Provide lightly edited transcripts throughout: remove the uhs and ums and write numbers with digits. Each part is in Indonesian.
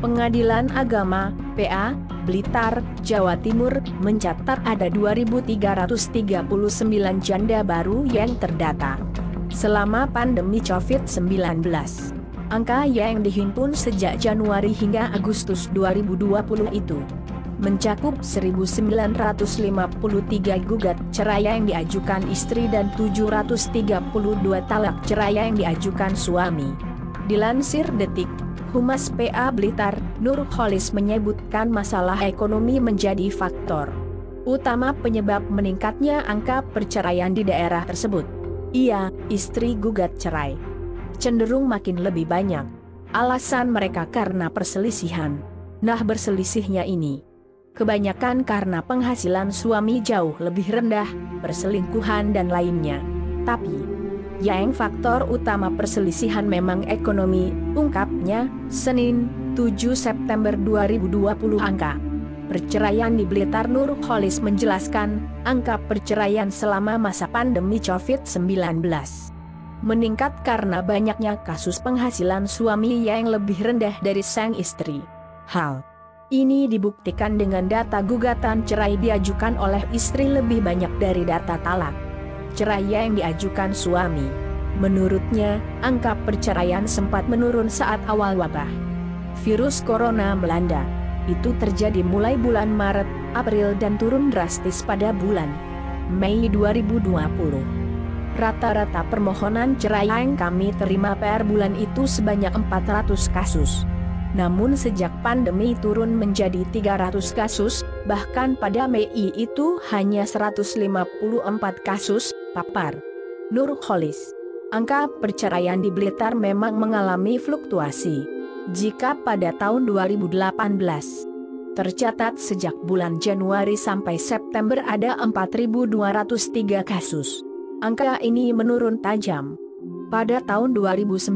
Pengadilan Agama, PA, Blitar, Jawa Timur, mencatat ada 2.339 janda baru yang terdata selama pandemi COVID-19. Angka yang dihimpun sejak Januari hingga Agustus 2020 itu mencakup 1.953 gugat cerai yang diajukan istri dan 732 talak cerai yang diajukan suami. Dilansir Detik, Humas PA Blitar, Nurholis menyebutkan masalah ekonomi menjadi faktor utama penyebab meningkatnya angka perceraian di daerah tersebut. Ia, istri gugat cerai, cenderung makin lebih banyak. Alasan mereka karena perselisihan. Nah, berselisihnya ini kebanyakan karena penghasilan suami jauh lebih rendah, perselingkuhan dan lainnya. Tapi yang faktor utama perselisihan memang ekonomi, ungkapnya, Senin, 7 September 2020. Angka perceraian di Blitar. Nurholis menjelaskan, angka perceraian selama masa pandemi COVID-19 meningkat karena banyaknya kasus penghasilan suami yang lebih rendah dari sang istri. Hal ini dibuktikan dengan data gugatan cerai diajukan oleh istri lebih banyak dari data talak cerai yang diajukan suami. Menurutnya, angka perceraian sempat menurun saat awal wabah virus corona melanda. Itu terjadi mulai bulan Maret, April dan turun drastis pada bulan Mei 2020. Rata-rata permohonan cerai yang kami terima per bulan itu sebanyak 400 kasus. Namun sejak pandemi turun menjadi 300 kasus, bahkan pada Mei itu hanya 154 kasus, papar Nurholis. Angka perceraian di Blitar memang mengalami fluktuasi. Jika pada tahun 2018 tercatat sejak bulan Januari sampai September ada 4.203 kasus, angka ini menurun tajam pada tahun 2019,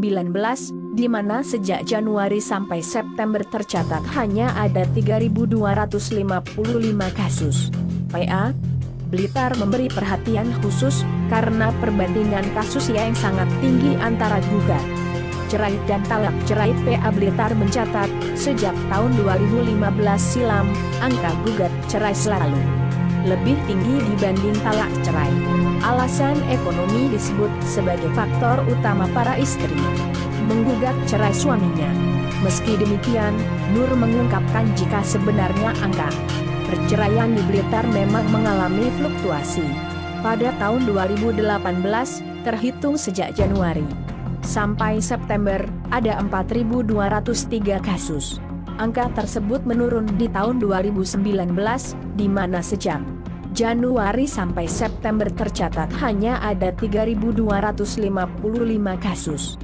di mana sejak Januari sampai September tercatat hanya ada 3.255 kasus. PA Blitar memberi perhatian khusus karena perbandingan kasus yang sangat tinggi antara gugat cerai dan talak cerai. PA Blitar mencatat, sejak tahun 2015 silam, angka gugat cerai selalu lebih tinggi dibanding talak cerai. Alasan ekonomi disebut sebagai faktor utama para istri menggugat cerai suaminya. Meski demikian, Nur mengungkapkan jika sebenarnya angka perceraian di Blitar memang mengalami fluktuasi. Pada tahun 2018, terhitung sejak Januari sampai September, ada 4.203 kasus. Angka tersebut menurun di tahun 2019, di mana sejak Januari sampai September tercatat hanya ada 3.255 kasus.